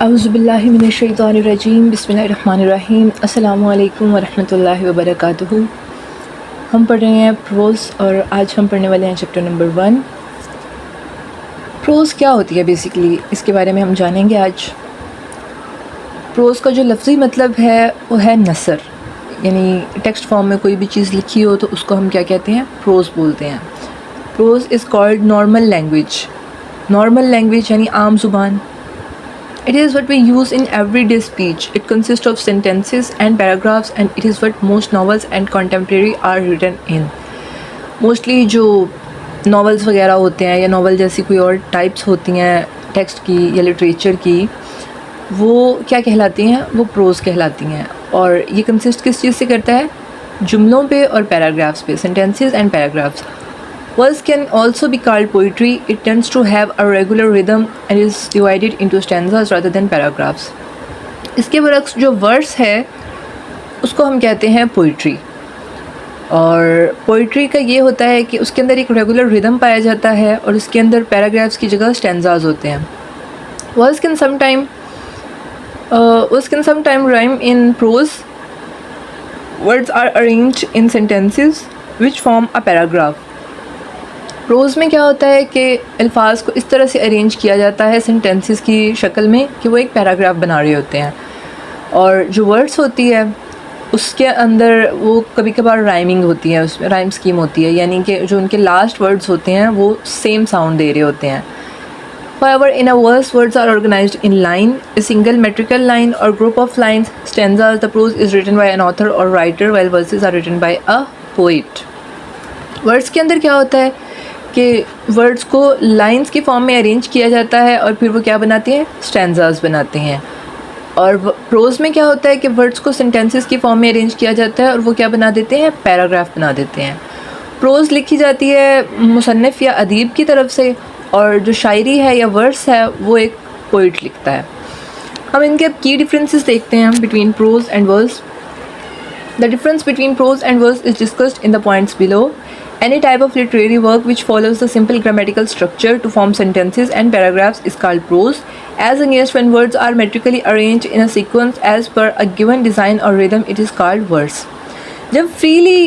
औज़ुबिल्लाहि मिनश्शैतानिर्रजीम बिस्मिल्लाहिर्रहमानिर्रहीम अस्सलामु अलैकुम वरहमतुल्लाहि वबरकातुहू। हम पढ़ रहे हैं प्रोज़ और आज हम पढ़ने वाले हैं चैप्टर नंबर 1। प्रोज़ क्या होती है बेसिकली, इसके बारे में हम जानेंगे आज। प्रोज़ का जो लफ्ज़ी मतलब है वो है नसर, यानी टेक्स्ट फॉर्म में कोई भी चीज़ लिखी हो तो उसको हम क्या कहते हैं, प्रोज़ बोलते हैं। Pros is called normal language. Normal language यानी आम ज़ुबान। It is what we use in everyday speech. It consists of sentences and paragraphs and it is what most novels and contemporary are written in. Mostly जो novels वगैरह होते हैं या novel जैसी कोई और types होती हैं text की या literature की, वो क्या कहलाती हैं, वो prose कहलाती हैं। और ये consist किस चीज़ से करता है, जुमलों पे और paragraphs पे, sentences and paragraphs. Verse can also be called poetry. It tends to have a regular rhythm and is divided into stanzas rather than paragraphs. इसके बरक्स जो वर्स है उसको हम कहते हैं पोइट्री। और पोइट्री का ये होता है कि उसके अंदर एक रेगुलर रिदम पाया जाता है और उसके अंदर पैराग्राफ्स की जगह स्टैंजाज होते हैं। Verse can sometime rhyme in prose. Words are arranged in sentences which form a paragraph. Prose में क्या होता है कि अल्फाज को इस तरह से अरेंज किया जाता है सेंटेंसेस की शक्ल में कि वो एक पैराग्राफ बना रहे होते हैं। और जो वर्ड्स होती है उसके अंदर वो कभी कभार राइमिंग होती है, उसमें राइम स्कीम होती है, यानी कि जो उनके लास्ट वर्ड्स होते हैं वो सेम साउंड दे रहे होते हैं। However, in a verse, words are organized in line, a single metrical line or group of lines. Stanzas, the prose is written by an author or writer, while verses are written by a poet. Words के अंदर क्या होता है कि words को lines के form में arrange किया जाता है और फिर वो क्या बनाते हैं, स्टैंजाज बनाते हैं। और प्रोज़ में क्या होता है कि वर्ड्स को सेंटेंसेस की फॉर्म में अरेंज किया जाता है और वो क्या बना देते हैं, पैराग्राफ बना देते हैं। प्रोज़ लिखी जाती है मुसन्निफ़ या अदीब की तरफ से और जो शायरी है या वर्स है वो एक पोइट लिखता है। हम इनके अब की डिफरेंसेस देखते हैं between prose and verse. The difference between prose and verse is discussed in the points below. Any type of literary work which follows the simple grammatical structure to form sentences and paragraphs is called prose, as against when words are metrically arranged in a sequence as per a given design or rhythm, it is called verse. जब freely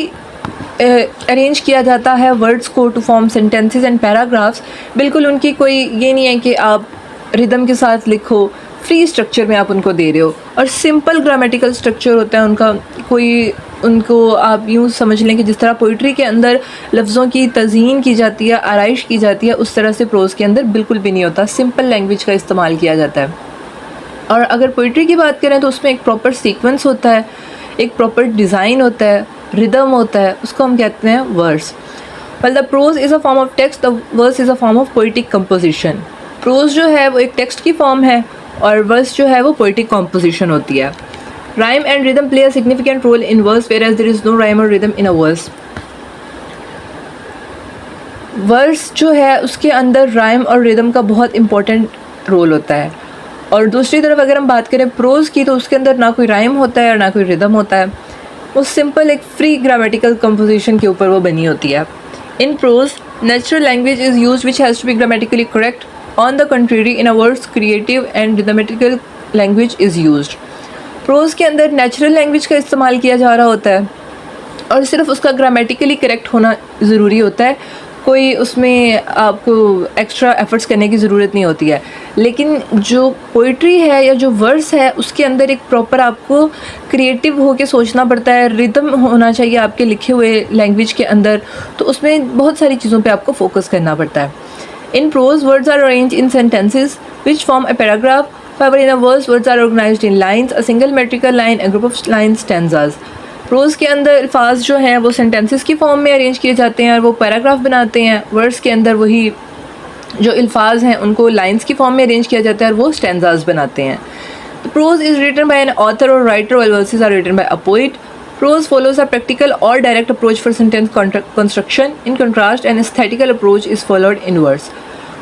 arrange किया जाता है words को to form sentences and paragraphs, बिल्कुल उनकी कोई ये नहीं है कि आप रिदम के साथ लिखो, फ्री स्ट्रक्चर में आप उनको दे रहे हो और सिंपल ग्रामेटिकल स्ट्रक्चर होता है उनका। कोई उनको आप यूँ समझ लें कि जिस तरह पोइट्री के अंदर लफ्ज़ों की तज़ीन की जाती है, आराइश की जाती है, उस तरह से प्रोज़ के अंदर बिल्कुल भी नहीं होता। सिंपल लैंग्वेज का इस्तेमाल किया जाता है। और अगर पोइट्री की बात करें तो उसमें एक प्रॉपर सीक्वेंस होता है, एक प्रॉपर डिज़ाइन होता है, रिदम होता है, उसको हम कहते हैं verse. Well the prose is a form of text, the verse is a form of poetic composition. Prose जो है वो एक टेक्स्ट की फॉर्म है और वर्स जो है वो पोइटिक कॉम्पोजिशन होती है। Rhyme and rhythm play a significant role in verse whereas there is no rhyme or rhythm in a verse. Verse जो है उसके अंदर राइम और रिदम का बहुत इंपॉर्टेंट रोल होता है। और दूसरी तरफ अगर हम बात करें प्रोज़ की तो उसके अंदर ना कोई राइम होता है और ना कोई रिदम होता है, वो सिंपल एक फ्री ग्रामेटिकल कंपोजिशन के ऊपर वो बनी होती है। In prose natural language is use which has to be grammatically correct. On the contrary, in a verse, creative and rhythmical language is used. Pros के अंदर नेचुरल लैंग्वेज का इस्तेमाल किया जा रहा होता है और सिर्फ उसका ग्रामेटिकली करेक्ट होना ज़रूरी होता है, कोई उसमें आपको एक्स्ट्रा एफर्ट्स करने की ज़रूरत नहीं होती है। लेकिन जो पोइट्री है या जो वर्स है उसके अंदर एक प्रॉपर आपको क्रिएटिव होके सोचना पड़ता है, रिदम होना चाहिए आपके लिखे हुए लैंग्वेज के अंदर, तो उसमें बहुत सारी चीज़ों पे आपको फोकस करना पड़ता है। In prose, words are arranged in sentences which form a paragraph. However, in a verse, words are organized in lines, a single metrical line, a group of lines, stanzas. Prose के अंदर अल्फाज जो हैं वो sentences की form में arrange किए जाते हैं और वो पैराग्राफ बनाते हैं। वर्ड्स के अंदर वही जो अल्फाज हैं उनको लाइंस की फॉर्म में अरेंज किया जाता है और वो स्टैंजाज बनाते हैं। The prose is written by an author or writer while verses are written by a poet. Prose follows a practical or direct approach for sentence construction. In contrast, an aesthetical approach is followed in verse.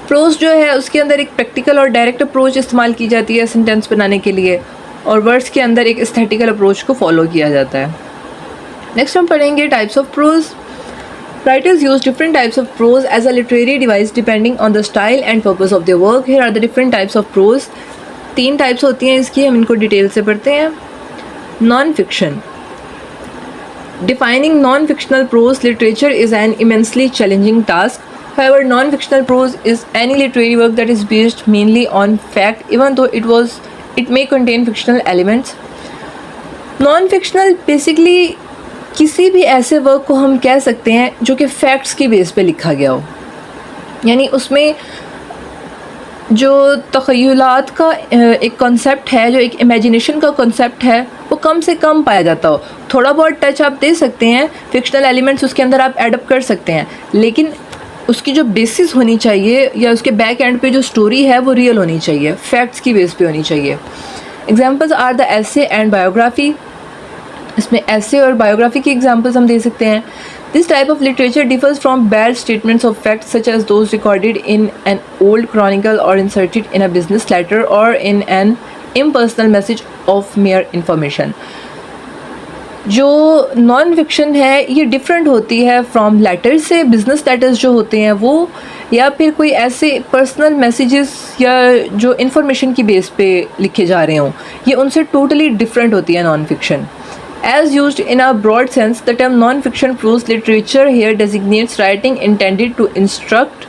Pros जो है उसके अंदर एक practical और direct approach इस्तेमाल की जाती है सेंटेंस बनाने के लिए और वर्ड्स के अंदर एक एस्थेटिकल अप्रोच को फॉलो किया जाता है। नेक्स्ट हम पढ़ेंगे types of pros. Writers use different types of prose as a literary device depending on the style and purpose of their work. Here are the different types of prose. 3 types होती हैं इसकी, हम इनको detail से पढ़ते हैं। Non fiction. Defining non-fictional prose literature is an immensely challenging task. However, non-fictional prose is any literary work that is based mainly on fact, even though it may contain fictional elements. Non-fictional basically किसी भी ऐसे work को हम कह सकते हैं जो कि फैक्ट्स की बेस पे लिखा गया हो, यानी उसमें जो तख़य्युलात का एक कॉन्सेप्ट है, जो एक इमेजिनेशन का कॉन्सेप्ट है, वो कम से कम पाया जाता हो। थोड़ा बहुत टच आप दे सकते हैं, फिक्शनल एलिमेंट्स उसके अंदर आप एडअप कर सकते हैं, लेकिन उसकी जो बेसिस होनी चाहिए या उसके बैक एंड पे जो स्टोरी है वो रियल होनी चाहिए, फैक्ट्स की बेस पे होनी चाहिए। Examples are the essay and biography. इसमें एसे और बायोग्राफी की एग्जांपल्स हम दे सकते हैं। This type of literature differs from bare statements of facts such as those recorded in an old chronicle or inserted in a business letter or in an impersonal message of mere information. जो non fiction है ये different होती है from letter से। Business letters जो होते हैं वो, या फिर कोई ऐसे पर्सनल मैसेजेस या जो इंफॉर्मेशन की बेस पे लिखे जा रहे हों, ये उनसे टोटली डिफरेंट होती है non fiction. As used in a broad sense, the term non-fiction prose literature here designates writing intended to instruct,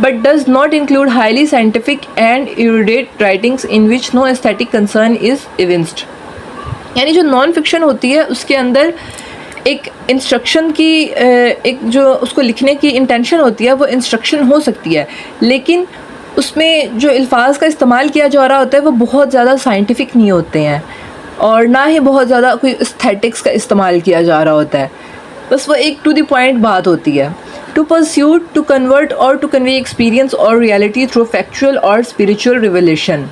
but does not include highly scientific and erudite writings in which no aesthetic concern is evinced. यानी जो non fiction होती है उसके अंदर एक instruction की एक जो उसको लिखने की इंटेंशन होती है वो इंस्ट्रक्शन हो सकती है, लेकिन उसमें जो अल्फाज का इस्तेमाल किया जा रहा होता है वो बहुत ज़्यादा साइंटिफिक नहीं होते हैं और ना ही बहुत ज़्यादा कोई एस्थेटिक्स का इस्तेमाल किया जा रहा होता है, बस वो एक टू द पॉइंट बात होती है। टू परस्यू, टू कन्वर्ट और टू कन्वे एक्सपीरियंस और रियलिटी थ्रू फैक्चुअल और स्पिरिचुअल रिवलेशन।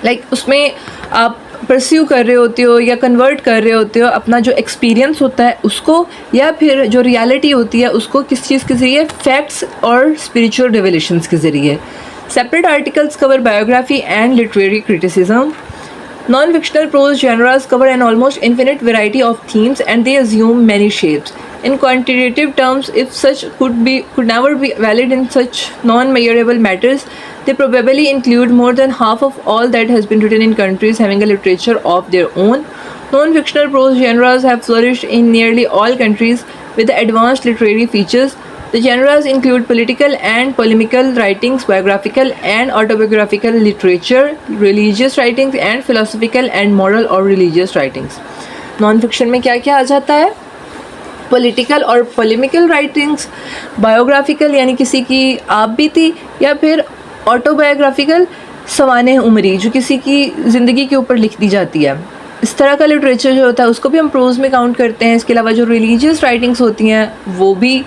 लाइक उसमें आप परस्यू कर रहे होते हो या कन्वर्ट कर रहे होते हो अपना जो एक्सपीरियंस होता है उसको, या फिर जो रियलिटी होती है उसको किस चीज़ के ज़रिए, फैक्ट्स और स्पिरिचुअल रिवलेशंस के ज़रिए। Separate articles cover biography and literary criticism. Non-fictional prose genres cover an almost infinite variety of themes and they assume many shapes. In quantitative terms, if such could never be valid in such non-measurable matters, they probably include more than half of all that has been written in countries having a literature of their own. Non-fictional prose genres have flourished in nearly all countries with advanced literary features. The genres include political and polemical writings, biographical and autobiographical literature, religious writings and philosophical and moral or religious writings. Non-fiction में क्या क्या आ जाता है? Political और पोलेमिकल writings, biographical यानी किसी की आप बीती, या फिर ऑटोबायोग्राफिकल सवाने उमरी जो किसी की ज़िंदगी के ऊपर लिख दी जाती है। इस तरह का लिटरेचर जो होता है उसको भी हम प्रोज में काउंट करते हैं। इसके अलावा जो रिलीजियस राइटिंग्स होती हैं वो भी,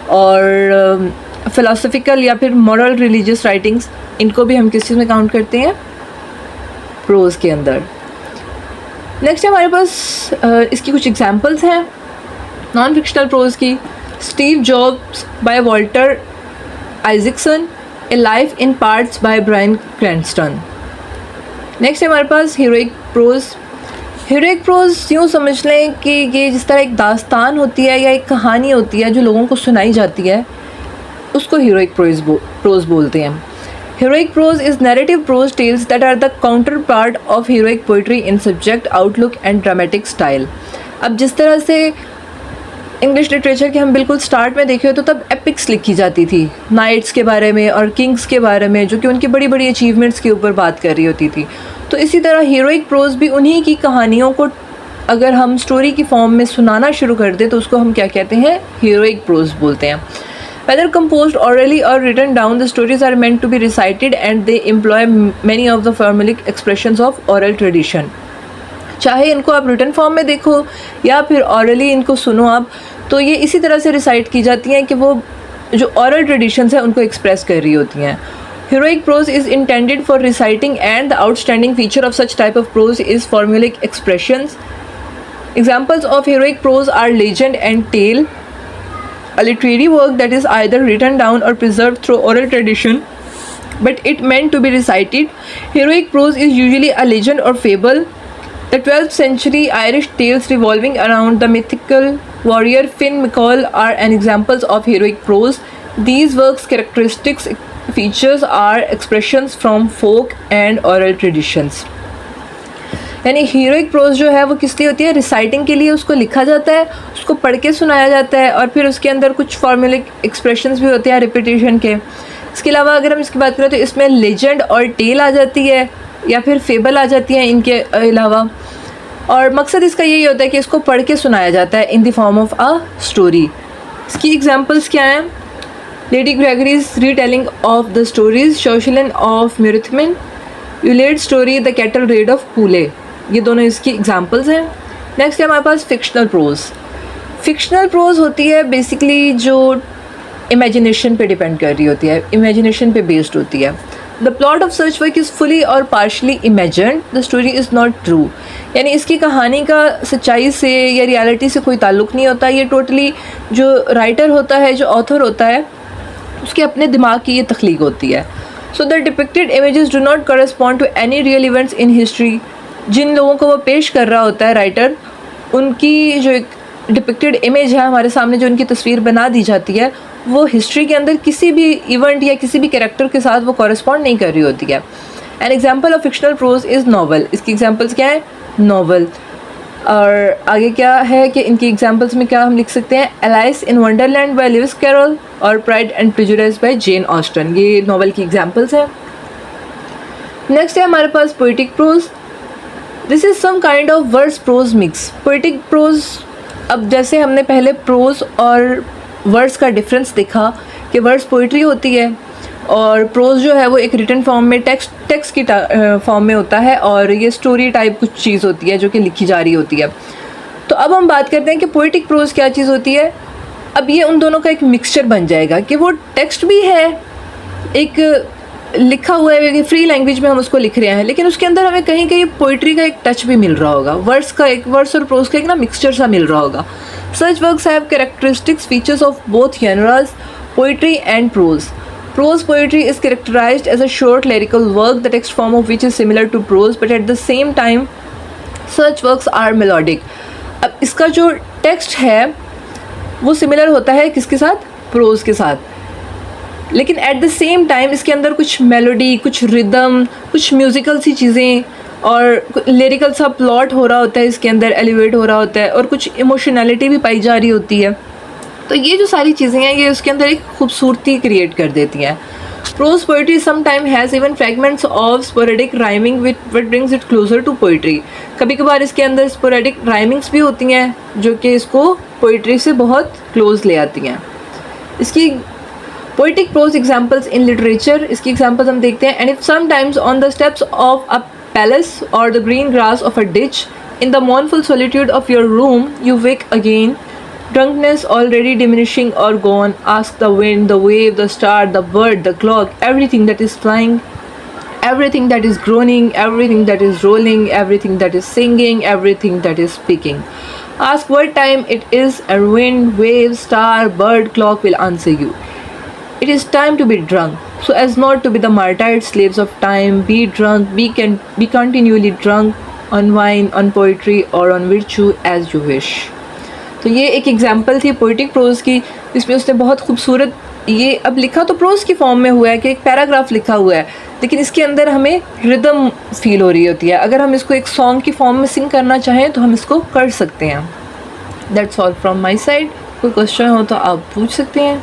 और फ़िलासफ़िकल या फिर मॉरल रिलीजियस राइटिंग्स, इनको भी हम किस चीज़ में काउंट करते हैं? प्रोज के अंदर। नेक्स्ट हमारे पास इसकी कुछ एग्जांपल्स हैं नॉन फिक्शनल प्रोज की। Steve Jobs by Walter Isaacson, a life in parts by Bryan Cranston. Next हमारे पास हीरोइक प्रोज। हीरोइक प्रोज यूँ समझ लें कि ये जिस तरह एक दास्तान होती है या एक कहानी होती है जो लोगों को सुनाई जाती है, उसको हीरोइक प्रोज बोलते हैं। Heroic prose is narrative prose tales that are the counterpart of heroic poetry in subject, outlook and dramatic style. अब जिस तरह से इंग्लिश लिटरेचर के हम बिल्कुल स्टार्ट में देखे तो तब एपिक्स लिखी जाती थी नाइट्स के बारे में और किंग्स के बारे में, जो कि उनकी बड़ी बड़ी अचीवमेंट्स के ऊपर बात कर रही होती थी। तो इसी तरह हीरोइक प्रोज भी उन्हीं की कहानियों को अगर हम स्टोरी की फॉर्म में सुनाना शुरू कर दें तो उसको हम क्या कहते हैं? हीरोइक प्रोज बोलते हैं। Whether composed orally or written down, the stories are meant to be recited and they employ many of the formulaic expressions of oral tradition. चाहे इनको आप रिटन फॉर्म में देखो या फिर ऑरली इनको सुनो आप, तो ये इसी तरह से रिसाइट की जाती हैं कि वो जो ऑरल ट्रेडिशंस हैं उनको एक्सप्रेस कर रही होती हैं। Heroic prose is intended for reciting and the outstanding feature of such type of prose is formulaic expressions. Examples of heroic prose are legend and tale, a literary work that is either written down or preserved through oral tradition, but it meant to be recited. Heroic prose is usually a legend or fable. The 12th century Irish tales revolving around the mythical warrior Finn McColl are an examples of heroic prose. These works' characteristics features are expressions from folk and oral traditions. यानी heroic prose जो है वो किस लिए होती है, reciting के लिए उसको लिखा जाता है, उसको पढ़ के सुनाया जाता है, और फिर उसके अंदर कुछ फॉर्मुलिक एक्सप्रेशंस भी होते हैं रिपीटेशन के। इसके अलावा अगर हम इसकी बात करें तो इसमें लेजेंड और टेल आ जाती है या फिर फेबल आ जाती है इनके अलावा, और मकसद इसका यही होता है कि इसको पढ़ के सुनाया जाता है in the form of a story. इसकी एग्जांपल्स क्या हैं? Lady Gregory's retelling of the stories, Cuchulain of Muirthemne, Ulster story the cattle raid of Cooley, ये दोनों इसकी एग्जांपल्स हैं। नेक्स्ट है हमारे पास फिक्शनल प्रोज। फिक्शनल प्रोज होती है बेसिकली जो इमेजिनेशन पे डिपेंड कर रही होती है, इमेजिनेशन पे बेस्ड होती है। The plot of such work is fully or partially imagined, the story is not true. यानी इसकी कहानी का सच्चाई से या रियलिटी से कोई ताल्लुक़ नहीं होता, ये टोटली जो राइटर होता है, जो ऑथर होता है, उसके अपने दिमाग की ये तख्लीक होती है। So the depicted images do not correspond to any real events in history. जिन लोगों को वो पेश कर रहा होता है राइटर, उनकी जो एक डिपिक्टेड इमेज है हमारे सामने, जो उनकी तस्वीर बना दी जाती है, वो हिस्ट्री के अंदर किसी भी इवेंट या किसी भी कैरेक्टर के साथ वो कॉरेस्पॉन्ड नहीं कर रही होती है। An example of fictional prose is novel. इसकी एग्जाम्पल्स क्या है? नॉवल। और आगे क्या है कि इनकी एग्जाम्पल्स में क्या हम लिख सकते हैं? Alice in Wonderland by Lewis Carroll और Pride and Prejudice by Jane Austen, ये नॉवल की एग्जाम्पल्स हैं। नेक्स्ट है हमारे पास poetic prose. This is some kind of words prose mix. Poetic prose, अब जैसे हमने पहले प्रोज और वर्ड्स का डिफरेंस देखा कि वर्ड्स पोइट्री होती है और प्रोज जो है वो एक रिटन फॉर्म में टेक्स्ट की फॉर्म में होता है, और ये स्टोरी टाइप कुछ चीज़ होती है जो कि लिखी जा रही होती है। तो अब हम बात करते हैं कि पोइटिक प्रोज क्या चीज़ होती है। अब ये उन दोनों का एक मिक्सचर बन जाएगा कि वो टेक्स्ट भी है, एक लिखा हुआ है, फ्री लैंग्वेज में हम उसको लिख रहे हैं, लेकिन उसके अंदर हमें कहीं कहीं पोइट्री का एक टच भी मिल रहा होगा, वर्ड्स और प्रोज का एक ना मिक्सचर सा मिल रहा होगा। Such works have characteristics features of both genres, poetry and prose. Prose poetry is characterized as a short lyrical work, the text form of which is similar to prose, but at the same time such works are melodic. अब इसका जो text है वो similar होता है किसके साथ? Pros के साथ, लेकिन एट द सेम टाइम इसके अंदर कुछ मेलोडी, कुछ रिदम, कुछ म्यूज़िकल सी चीज़ें और लिरिकल सा प्लॉट हो रहा होता है, इसके अंदर एलिवेट हो रहा होता है, और कुछ इमोशनैलिटी भी पाई जा रही होती है। तो ये जो सारी चीज़ें हैं ये उसके अंदर एक खूबसूरती क्रिएट कर देती हैं। Prose poetry sometime has even fragments of sporadic rhyming which brings it closer to poetry. कभी कभार इसके अंदर स्पोरेडिक राइमिंग्स भी होती हैं जो कि इसको पोइट्री से बहुत क्लोज ले आती हैं। इसकी poetic prose examples in literature, इसकी एग्जाम्पल्स हम देखते हैं। And if sometimes on the steps of a palace or the green grass of a ditch, in the mournful solitude of your room, you wake again, drunkenness already diminishing or gone, ask the wind, the wave, the star, the bird, the clock, everything that is flying, everything that is groaning, everything that is rolling, everything that is singing, everything that is speaking. Ask what time it is, and wind, wave, star, bird, clock will answer you. It is time to be drunk, so as not to be the martyred slaves of time. Be drunk, be continually drunk on wine, on poetry, or on virtue as you wish. तो ये एक example थी poetic pros की, जिसमें उसने बहुत खूबसूरत, ये अब लिखा तो प्रोज की फॉर्म में हुआ है कि एक पैराग्राफ लिखा हुआ है, लेकिन इसके अंदर हमें रिदम फील हो रही होती है। अगर हम इसको एक सॉन्ग की फॉर्म में सिंग करना चाहें तो हम इसको कर सकते हैं। That's all from my side. कोई क्वेश्चन हो तो आप पूछ सकते हैं।